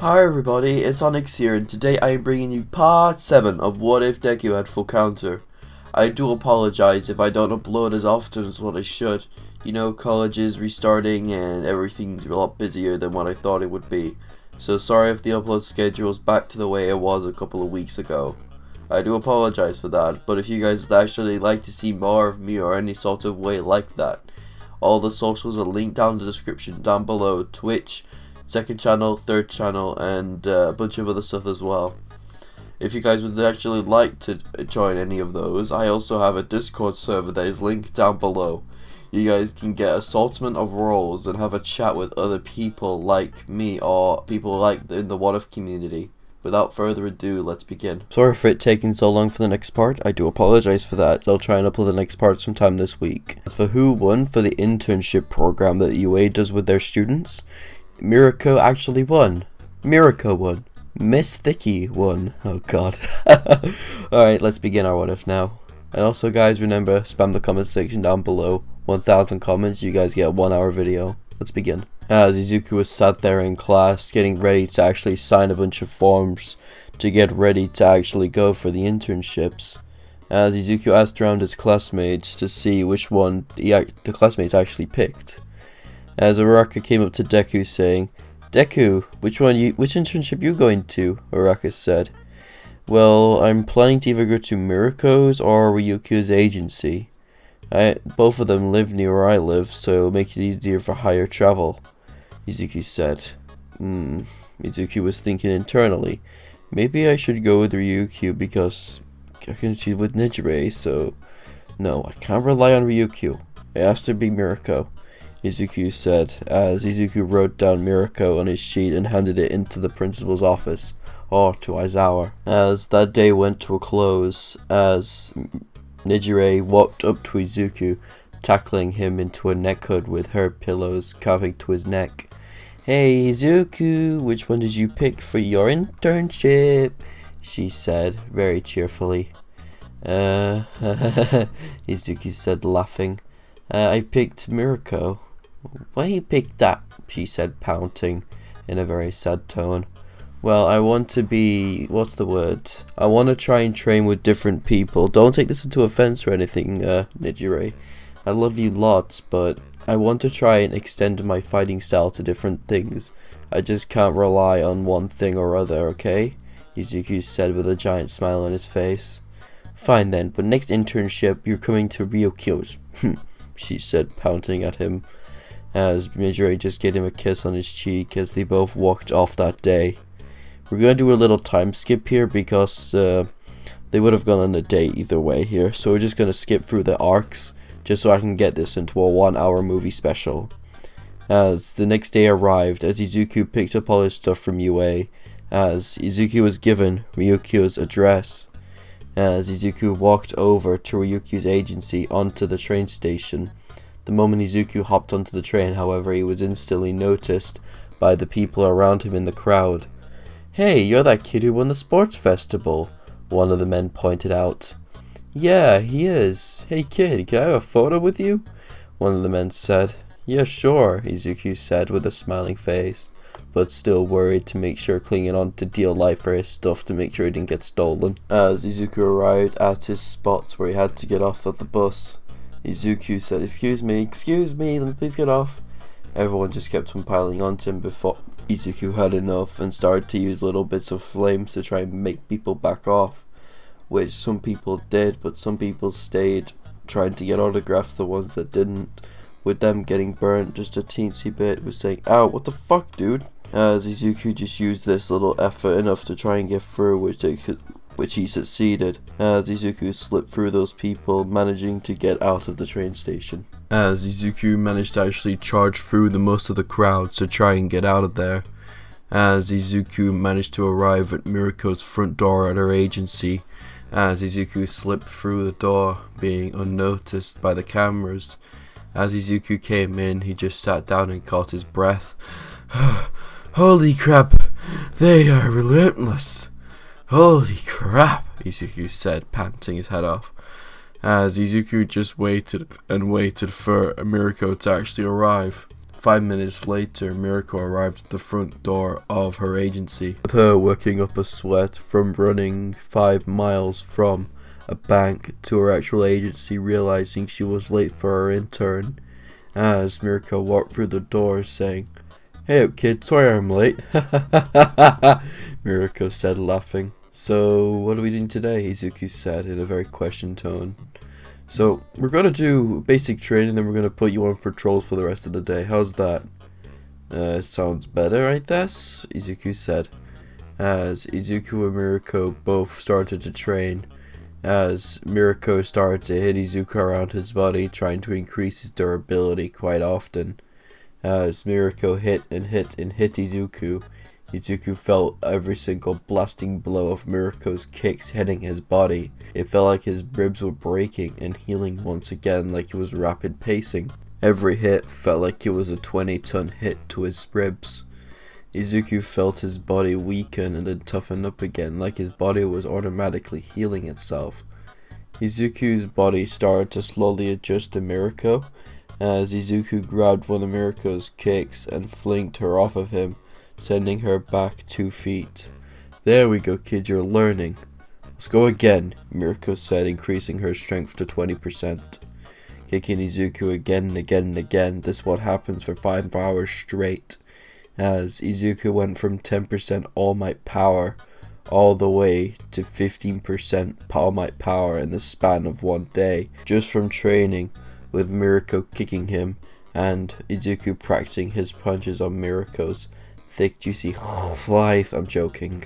Hi everybody, it's Onyx here, and today I am bringing you part 7 of What If Deku had full counter. I do apologize if I don't upload as often as what I should. You know, college is restarting and everything's a lot busier than what I thought it would be. So sorry if the upload schedule is back to the way it was a couple of weeks ago. I do apologize for that, but if you guys would actually like to see more of me or any sort of way like that, all the socials are linked down in the description down below. Twitch, second channel, third channel, and a bunch of other stuff as well. If you guys would actually like to join any of those, I also have a Discord server that is linked down below. You guys can get assortment of roles and have a chat with other people like me or people like in the What If community. Without further ado, let's begin. Sorry for it taking so long for the next part. I do apologize for that. I'll try and upload the next part sometime this week. As for who won for the internship program that UA does with their students, Mirko actually won. Mirko won. Miss Thicky won. Oh god. Alright, let's begin our What If now. And also guys, remember, spam the comment section down below. 1,000 comments, you guys get a 1 hour video. Let's begin. As Izuku was sat there in class, getting ready to actually sign a bunch of forms to get ready to actually go for the internships. As Izuku asked around his classmates to see which one the classmates actually picked. As Uraka came up to Deku saying, "Deku, which internship you going to?" Uraka said, "Well, I'm planning to either go to Mirko's or Ryukyu's agency. Both of them live near where I live, so it'll make it easier for higher travel," Izuku said. Izuku was thinking internally, maybe I should go with Ryukyu because I can cheat with Nijire, so no, I can't rely on Ryukyu. It has to be Mirko, Izuku said, as Izuku wrote down Mirko on his sheet and handed it into the principal's office, or to Aizawa. As that day went to a close, as Nijire walked up to Izuku, tackling him into a neck hood with her pillows carving to his neck. "Hey Izuku, which one did you pick for your internship?" she said, very cheerfully. Izuku said, laughing. I picked Mirko." "Why you picked that?" she said, pouting in a very sad tone. "Well, I want to be, what's the word? I want to try and train with different people. Don't take this into offense or anything, Nijire. I love you lots, but I want to try and extend my fighting style to different things. I just can't rely on one thing or other, okay?" Izuku said with a giant smile on his face. "Fine then, but next internship you're coming to Ryukyu's," she said, pouting at him, as Nijire just gave him a kiss on his cheek as they both walked off that day. We're going to do a little time skip here because they would have gone on a date either way here, so we're just going to skip through the arcs just so I can get this into a 1 hour movie special. As the next day arrived, as Izuku picked up all his stuff from UA, as Izuku was given Ryukyu's address. As Izuku walked over to Ryukyu's agency onto the train station. The moment Izuku hopped onto the train, however, he was instantly noticed by the people around him in the crowd. "Hey, you're that kid who won the sports festival," one of the men pointed out. "Yeah, he is. Hey kid, can I have a photo with you?" one of the men said. "Yeah, sure," Izuku said with a smiling face, but still worried to make sure, clinging on to deal life for his stuff to make sure he didn't get stolen. As Izuku arrived at his spot where he had to get off at the bus, Izuku said, excuse me, let me please get off." Everyone just kept on piling onto him before Izuku had enough and started to use little bits of flames to try and make people back off, which some people did, but some people stayed trying to get autographs. The ones that didn't, with them getting burnt just a teensy bit, was saying, "Ow, what the fuck, dude?" As Izuku just used this little effort enough to try and get through, which he succeeded, as Izuku slipped through those people, managing to get out of the train station. As Izuku managed to actually charge through the most of the crowds to try and get out of there. As Izuku managed to arrive at Mirko's front door at her agency. As Izuku slipped through the door, being unnoticed by the cameras. As Izuku came in, he just sat down and caught his breath. "Holy crap, they are relentless. Holy crap," Izuku said, panting his head off. As Izuku just waited and waited for Mirko to actually arrive. 5 minutes later, Mirko arrived at the front door of her agency, with her working up a sweat from running 5 miles from a bank to her actual agency, realizing she was late for her intern. As Mirko walked through the door saying, "Hey up kid, sorry I'm late." Mirko said, laughing. "So what are we doing today?" Izuku said in a very question tone. "So we're gonna do basic training, then we're gonna put you on patrols for the rest of the day. How's that?" Sounds better, I guess," Izuku said, as Izuku and Mirko both started to train. As Mirko started to hit Izuku around his body, trying to increase his durability quite often. As Mirko hit and hit and hit Izuku, Izuku felt every single blasting blow of Mirko's kicks hitting his body. It felt like his ribs were breaking and healing once again, like it was rapid pacing. Every hit felt like it was a 20-ton hit to his ribs. Izuku felt his body weaken and then toughen up again, like his body was automatically healing itself. Izuku's body started to slowly adjust to Mirko, as Izuku grabbed one of Mirko's kicks and flinked her off of him, sending her back 2 feet. "There we go kid, you're learning. Let's go again," Mirko said, increasing her strength to 20%. Kicking Izuku again and again and again. This is what happens for 5 hours straight, as Izuku went from 10% All Might power all the way to 15% All Might power in the span of 1 day, just from training with Mirko kicking him and Izuku practicing his punches on Mirko's thick juicy life. I'm joking.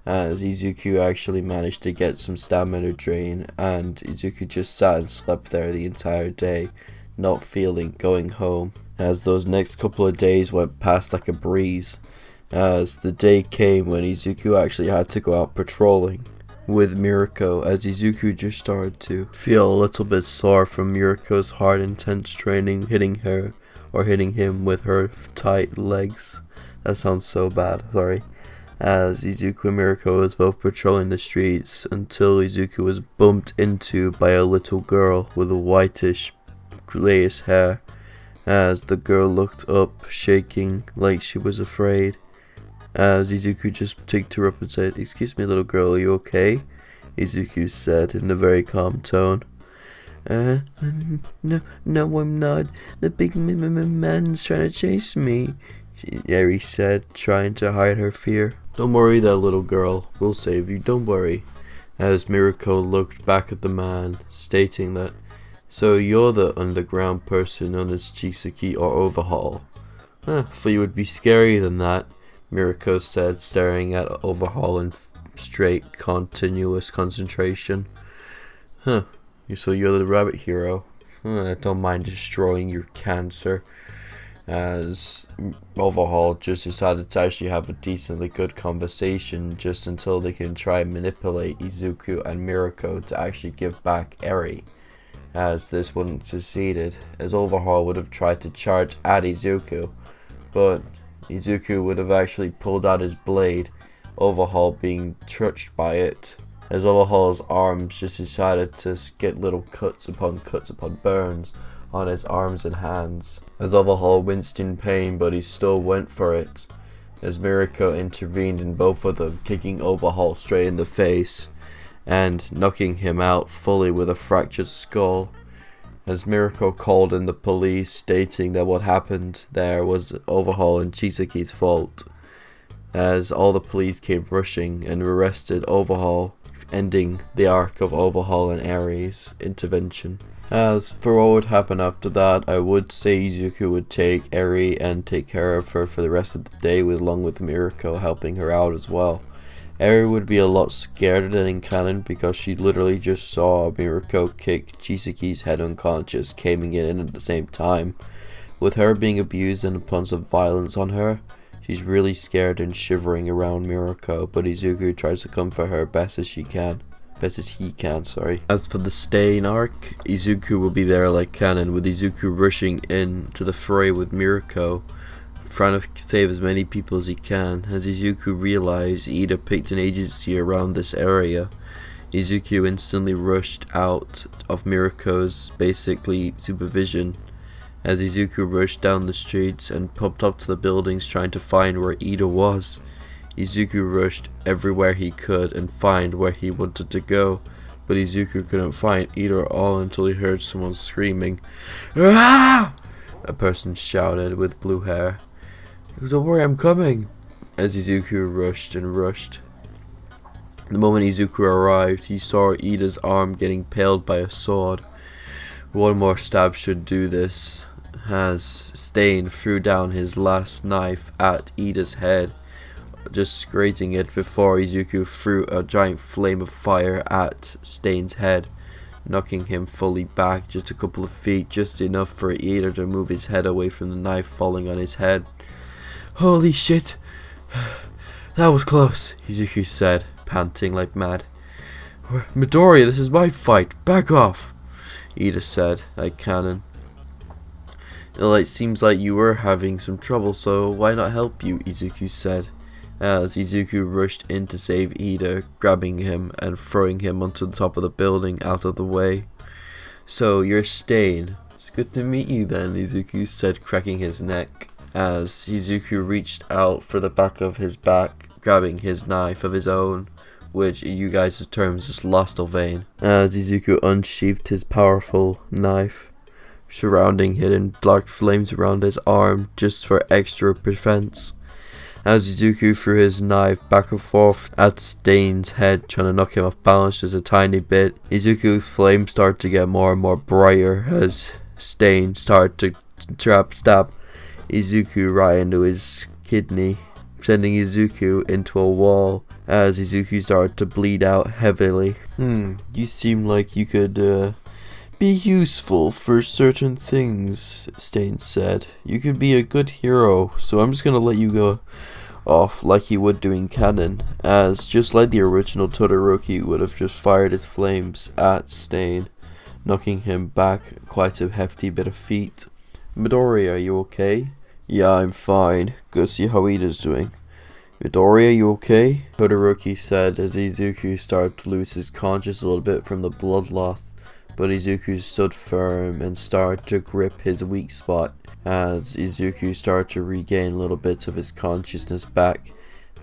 As Izuku actually managed to get some stamina drain, and Izuku just sat and slept there the entire day, not feeling going home. As those next couple of days went past like a breeze, as the day came when Izuku actually had to go out patrolling with Mirko, as Izuku just started to feel a little bit sore from Mirko's hard intense training, hitting her or hitting him with her tight legs. That sounds so bad, sorry. As Izuku and Mirko was both patrolling the streets until Izuku was bumped into by a little girl with a whitish grayish hair. As the girl looked up, shaking like she was afraid. As Izuku just picked her up and said, "Excuse me little girl, are you okay?" Izuku said in a very calm tone. No, I'm not. The big man's trying to chase me," Eri said, trying to hide her fear. "Don't worry there, little girl. We'll save you, don't worry." As Mirko looked back at the man, stating that, "So you're the underground person known as Chisaki or Overhaul?" "Thought you would be scarier than that," Mirko said, staring at Overhaul in straight, continuous concentration. So you're the rabbit hero. I don't mind destroying your cancer." As Overhaul just decided to actually have a decently good conversation just until they can try and manipulate Izuku and Mirko to actually give back Eri. As this wouldn't succeeded, as Overhaul would have tried to charge at Izuku, but Izuku would have actually pulled out his blade, Overhaul being touched by it, as Overhaul's arms just decided to get little cuts upon burns on his arms and hands. As Overhaul winced in pain, but he still went for it, as Mirko intervened in both of them, kicking Overhaul straight in the face and knocking him out fully with a fractured skull. As Mirko called in the police, stating that what happened there was Overhaul and Chisaki's fault, as all the police came rushing and arrested Overhaul, ending the arc of Overhaul and Eri's intervention. As for what would happen after that, I would say Izuku would take Eri and take care of her for the rest of the day, along with Mirko helping her out as well. Eri would be a lot scared than in canon, because she literally just saw Mirko kick Chisaki's head unconscious, coming in at the same time. With her being abused and upon some violence on her, she's really scared and shivering around Mirko, but Izuku tries to comfort her best as he can. As for the stain arc, Izuku will be there like canon, with Izuku rushing in to the fray with Mirko, trying to save as many people as he can. As Izuku realized Ida picked an agency around this area, Izuku instantly rushed out of Mirko's basically supervision, as Izuku rushed down the streets and pumped up to the buildings trying to find where Ida was. Izuku rushed everywhere he could and find where he wanted to go, but Izuku couldn't find Ida at all until he heard someone screaming, "Ah!" A person shouted with blue hair. "Don't worry, I'm coming," as Izuku rushed and rushed. The moment Izuku arrived, he saw Ida's arm getting impaled by a sword. One more stab should do this, as Stain threw down his last knife at Ida's head, just grazing it before Izuku threw a giant flame of fire at Stain's head, knocking him fully back just a couple of feet, just enough for Ida to move his head away from the knife falling on his head. "Holy shit! That was close," Izuku said, panting like mad. "Midoriya, this is my fight. Back off," Ida said, like cannon. "It seems like you were having some trouble, so why not help you?" Izuku said, as Izuku rushed in to save Ida, grabbing him and throwing him onto the top of the building out of the way. "So, you're Stain. It's good to meet you then," Izuku said, cracking his neck, as Izuku reached out for the back of his back, grabbing his knife of his own, which in you guys' terms is lost or vain, as Izuku unsheathed his powerful knife, surrounding hidden dark flames around his arm just for extra defense. As Izuku threw his knife back and forth at Stain's head, trying to knock him off balance just a tiny bit, Izuku's flame started to get more and more brighter as Stain started to stab Izuku right into his kidney, sending Izuku into a wall as Izuku started to bleed out heavily. You seem like you could be useful for certain things," Stain said. "You could be a good hero, so I'm just gonna let you go off like he would do in canon, as just like the original Todoroki would have just fired his flames at Stain, knocking him back quite a hefty bit of feet. Midoriya, are you okay?" "Yeah, I'm fine. Go see how Ida's doing." "Midoriya, you okay?" Todoroki said as Izuku started to lose his conscience a little bit from the blood loss, but Izuku stood firm and started to grip his weak spot as Izuku started to regain little bits of his consciousness back,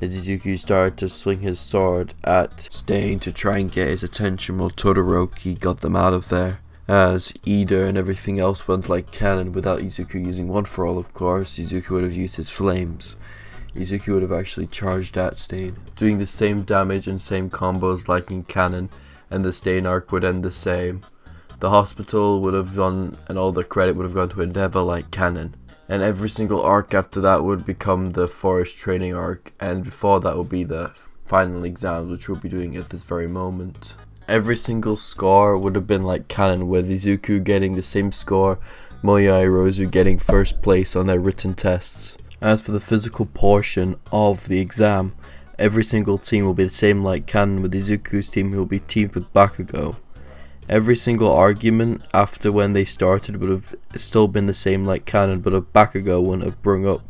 as Izuku started to swing his sword at Stain to try and get his attention while Todoroki got them out of there. As Ida and everything else went like cannon without Izuku using one for all, of course, Izuku would have used his flames. Izuku would have actually charged at Stain, doing the same damage and same combos like in canon, and the Stain arc would end the same. The hospital would have gone, and all the credit would have gone to Endeavor like canon. And every single arc after that would become the forest training arc, and before that would be the final exams, which we'll be doing at this very moment. Every single score would have been like canon, with Izuku getting the same score, Moya and Rozu getting first place on their written tests. As for the physical portion of the exam, every single team will be the same like canon, with Izuku's team who will be teamed with Bakugo. Every single argument after when they started would have still been the same like canon, but if Bakugo wouldn't have brung up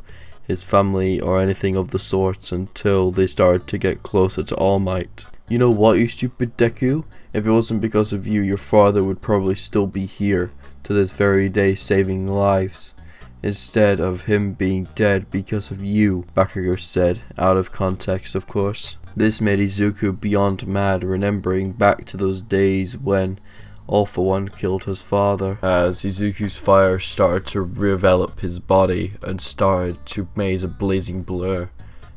his family or anything of the sorts until they started to get closer to All Might. "You know what, you stupid Deku? If it wasn't because of you, your father would probably still be here to this very day saving lives, instead of him being dead because of you," Bakugo said, out of context of course. This made Izuku beyond mad, remembering back to those days when All For One killed his father, as Izuku's fire started to envelop his body and started to maze a blazing blur,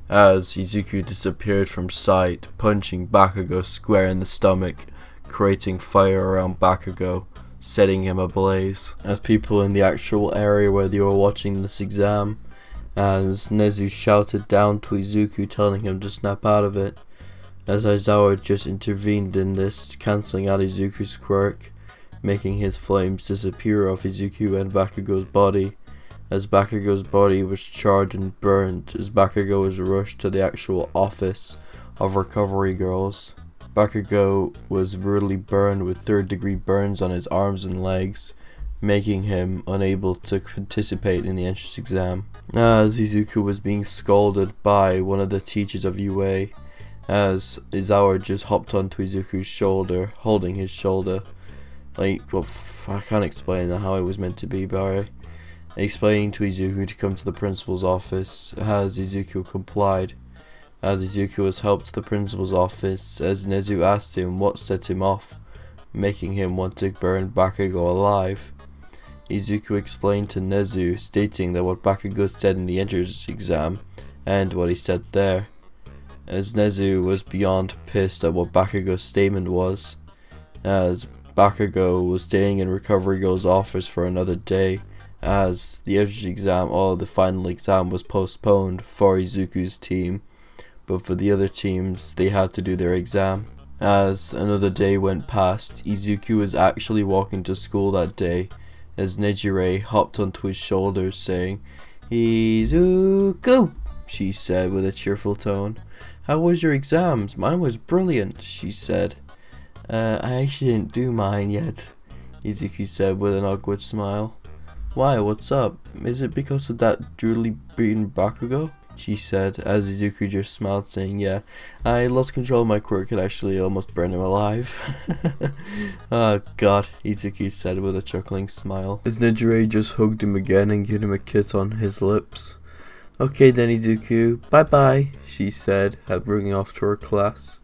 as Izuku disappeared from sight, punching Bakugo square in the stomach, creating fire around Bakugo, setting him ablaze. As people in the actual area where they were watching this exam, as Nezu shouted down to Izuku telling him to snap out of it, as Aizawa just intervened in this, cancelling out Izuku's quirk, making his flames disappear off Izuku and Bakugo's body, as Bakugo's body was charred and burned, as Bakugo was rushed to the actual office of recovery girls. Bakugo was brutally burned with third-degree burns on his arms and legs, making him unable to participate in the entrance exam. As Izuku was being scolded by one of the teachers of UA, as Izawa just hopped onto Izuku's shoulder, holding his shoulder. I can't explain how it was meant to be, Barry. explaining to Izuku to come to the principal's office, as Izuku complied. As Izuku was helped to the principal's office, as Nezu asked him what set him off, making him want to burn Bakugo alive. Izuku explained to Nezu, stating that what Bakugo said in the entrance exam, and what he said there, as Nezu was beyond pissed at what Bakugo's statement was, as Bakugo was staying in Recovery Girl's office for another day, as the entrance exam or the final exam was postponed for Izuku's team, but for the other teams they had to do their exam. As another day went past, Izuku was actually walking to school that day, as Nejire hopped onto his shoulders saying, "Izuku," she said with a cheerful tone. "How was your exams? Mine was brilliant," she said. I actually didn't do mine yet," Izuku said with an awkward smile. "Why, what's up? Is it because of that duly beaten Bakugo?" she said, as Izuku just smiled, saying, "Yeah, I lost control of my quirk and actually almost burned him alive." "Oh god," Izuku said with a chuckling smile, as Nejire just hugged him again and gave him a kiss on his lips. "Okay then, Izuku, bye-bye," she said, running off to her class.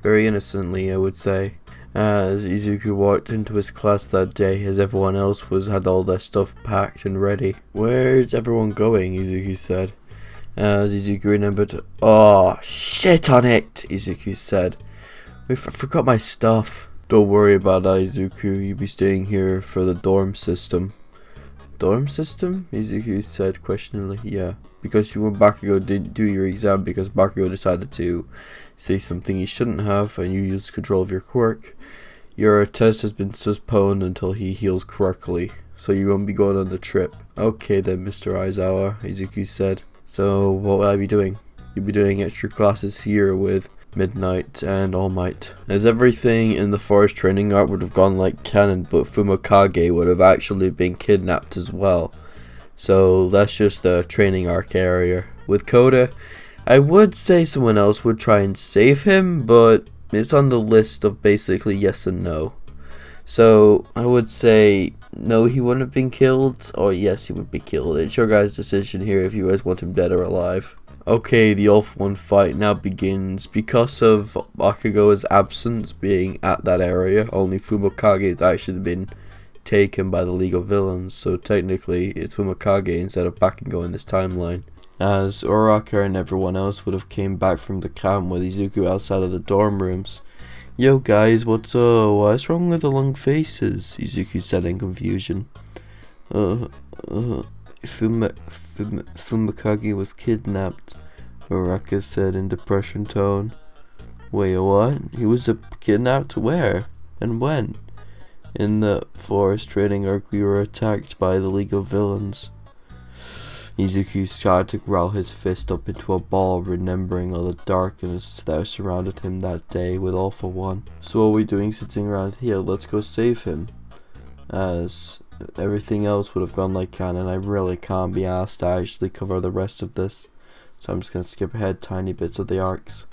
Very innocently, I would say, as Izuku walked into his class that day, as everyone else had all their stuff packed and ready. "Where's everyone going?" Izuku said. As Izuku remembered, "Oh, shit on it," Izuku said. "I forgot my stuff." "Don't worry about that, Izuku. You'll be staying here for the dorm system." "Dorm system?" Izuku said questioningly. "Yeah, because you and Bakugo didn't do your exam because Bakugo decided to say something he shouldn't have and you used control of your quirk. Your test has been postponed until he heals correctly, so you won't be going on the trip." "Okay then, Mr. Aizawa," Izuku said. "So what will I be doing?" "You'll be doing extra classes here with Midnight and All Might." As everything in the forest training art would have gone like canon, but Fumikage would have actually been kidnapped as well. So that's just the training arc area. With Koda, I would say someone else would try and save him, but it's on the list of basically yes and no. So I would say no, he wouldn't have been killed, or yes, he would be killed. It's your guys' decision here if you guys want him dead or alive. Okay, the All-For-One fight now begins. Because of Bakugo's absence being at that area, only Fumikage has actually been taken by the League of Villains, so technically it's Fumikage instead of Bakugo in this timeline. As Uraka and everyone else would have came back from the camp with Izuku outside of the dorm rooms. "Yo guys, what's what's wrong with the long faces?" Izuku said in confusion. Fumikage was kidnapped," Uraka said in depression tone. "Wait, what? He was kidnapped? Where? And when?" "In the forest training arc, we were attacked by the League of Villains." Izuku started to growl his fist up into a ball, remembering all the darkness that surrounded him that day with All-For-One. "So what are we doing sitting around here? Let's go save him." As everything else would have gone like canon, I really can't be asked to actually cover the rest of this, so I'm just going to skip ahead tiny bits of the arcs.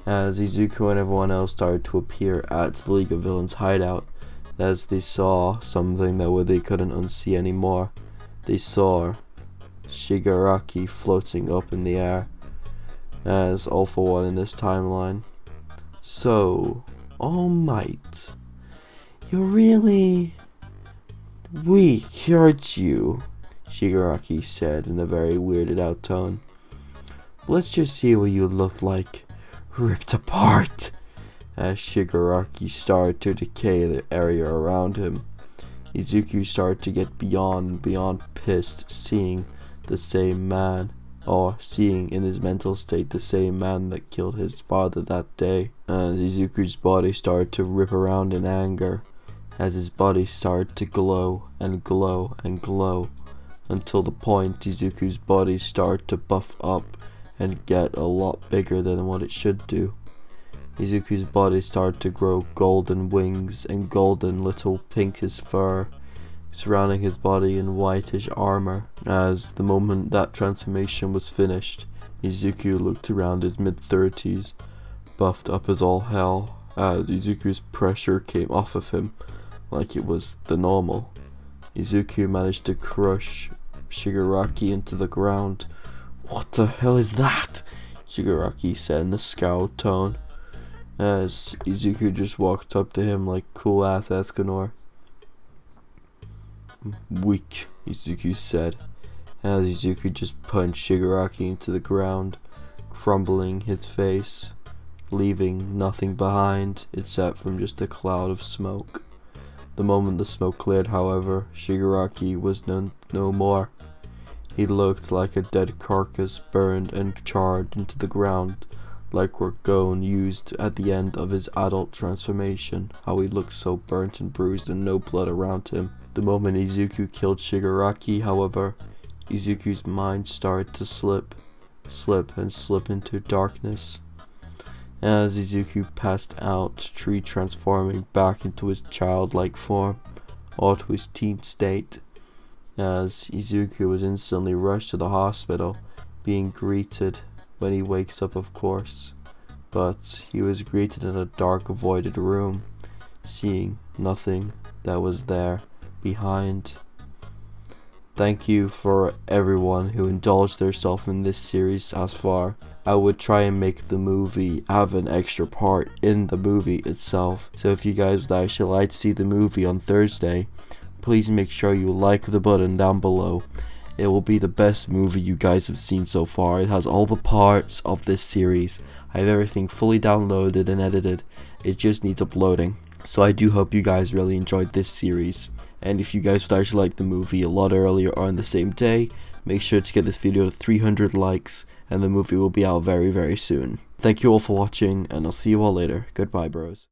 As Izuku and everyone else started to appear at the League of Villains hideout, as they saw something that they couldn't unsee anymore. They saw Shigaraki floating up in the air, as All-For-One in this timeline. "So, All Might, you're really weak, aren't you?" Shigaraki said in a very weirded out tone. "Let's just see what you look like, ripped apart." As Shigaraki started to decay the area around him, Izuku started to get beyond pissed, seeing the same man, or seeing in his mental state the same man that killed his father that day. As Izuku's body started to rip around in anger, as his body started to glow and glow and glow, until the point Izuku's body started to buff up and get a lot bigger than what it should do. Izuku's body started to grow golden wings and golden little pinkish fur, surrounding his body in whitish armor. As the moment that transformation was finished, Izuku looked around his mid-30s, buffed up as all hell, as Izuku's pressure came off of him like it was the normal. Izuku managed to crush Shigaraki into the ground. "What the hell is that?" Shigaraki said in a scowled tone, as Izuku just walked up to him like cool ass Escanor. "Weak," Izuku said, as Izuku just punched Shigaraki into the ground, crumbling his face, leaving nothing behind except from just a cloud of smoke. The moment the smoke cleared, however, Shigaraki was no more. He looked like a dead carcass burned and charred into the ground, like Gon used at the end of his adult transformation, how he looked so burnt and bruised and no blood around him. The moment Izuku killed Shigaraki, however, Izuku's mind started to slip into darkness. As Izuku passed out, tree transforming back into his childlike form, or to his teen state, as Izuku was instantly rushed to the hospital, being greeted when he wakes up, of course. But he was greeted in a dark, voided room, seeing nothing that was there behind. Thank you for everyone who indulged themselves in this series as far. I would try and make the movie have an extra part in the movie itself. So if you guys would actually like to see the movie on Thursday, please make sure you like the button down below. It will be the best movie you guys have seen so far. It has all the parts of this series. I have everything fully downloaded and edited. It just needs uploading. So I do hope you guys really enjoyed this series. And if you guys would actually like the movie a lot earlier or on the same day, make sure to get this video to 300 likes and the movie will be out very, very soon. Thank you all for watching, and I'll see you all later. Goodbye, bros.